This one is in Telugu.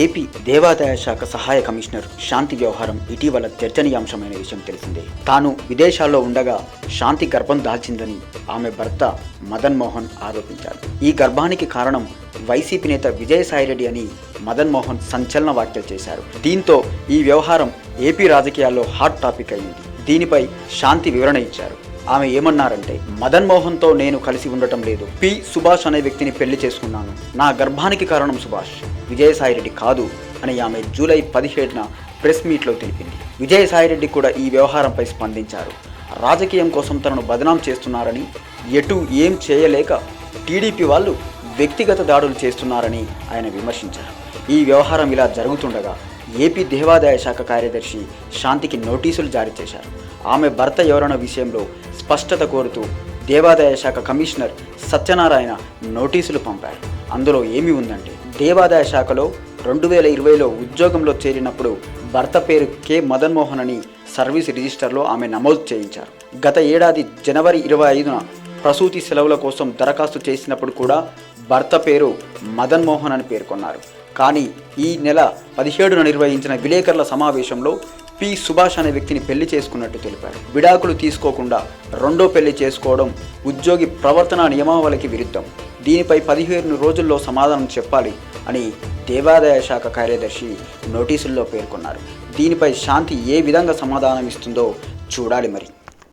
ఏపీ దేవాదాయ శాఖ సహాయ కమిషనర్ శాంతి వ్యవహారం ఇటీవల చర్చనీయాంశమైన విషయం తెలిసిందే. తాను విదేశాల్లో ఉండగా శాంతి గర్భం దాల్చిందని ఆమె భర్త మదన్ మోహన్ ఆరోపించారు. ఈ గర్భానికి కారణం వైసీపీ నేత విజయసాయిరెడ్డి అని మదన్ మోహన్ సంచలన వ్యాఖ్యలు చేశారు. దీంతో ఈ వ్యవహారం ఏపీ రాజకీయాల్లో హాట్ టాపిక్ అయింది. దీనిపై శాంతి వివరణ ఇచ్చారు. ఆమె ఏమన్నారంటే, మదన్ మోహన్తో నేను కలిసి ఉండటం లేదు. పి సుభాష్ అనే వ్యక్తిని పెళ్లి చేసుకున్నాను. నా గర్భానికి కారణం సుభాష్, విజయసాయిరెడ్డి కాదు అని ఆమె జూలై 17న ప్రెస్ మీట్లో తెలిపింది. విజయసాయిరెడ్డి కూడా ఈ వ్యవహారంపై స్పందించారు. రాజకీయం కోసం తనను బదనాం చేస్తున్నారని, ఎటు ఏం చేయలేక టీడీపీ వాళ్ళు వ్యక్తిగత దాడులు చేస్తున్నారని ఆయన విమర్శించారు. ఈ వ్యవహారం ఇలా జరుగుతుండగా ఏపీ దేవాదాయ శాఖ కార్యదర్శి శాంతికి నోటీసులు జారీ చేశారు. ఆమె భర్త ఎవరన్న విషయంలో స్పష్టత కోరుతూ దేవాదాయ శాఖ కమిషనర్ సత్యనారాయణ నోటీసులు పంపారు. అందులో ఏమి ఉందంటే, దేవాదాయ శాఖలో 2020లో ఉద్యోగంలో చేరినప్పుడు భర్త పేరు కె మదన్ మోహన్ అని సర్వీస్ రిజిస్టర్లో ఆమె నమోదు చేయించారు. గత ఏడాది జనవరి 25న ప్రసూతి సెలవుల కోసం దరఖాస్తు చేసినప్పుడు కూడా భర్త పేరు మదన్ మోహన్ అని పేర్కొన్నారు. కానీ ఈ నెల 17న నిర్వహించిన విలేకరుల సమావేశంలో పి సుభాష్ అనే వ్యక్తిని పెళ్లి చేసుకున్నట్టు తెలిపారు. విడాకులు తీసుకోకుండా రెండో పెళ్లి చేసుకోవడం ఉద్యోగి ప్రవర్తన నియమావళికి విరుద్ధం. దీనిపై 15 రోజుల్లో సమాధానం చెప్పాలి అని దేవాదాయ శాఖ కార్యదర్శి నోటీసుల్లో పేర్కొన్నారు. దీనిపై శాంతి ఏ విధంగా సమాధానం ఇస్తుందో చూడాలి మరి.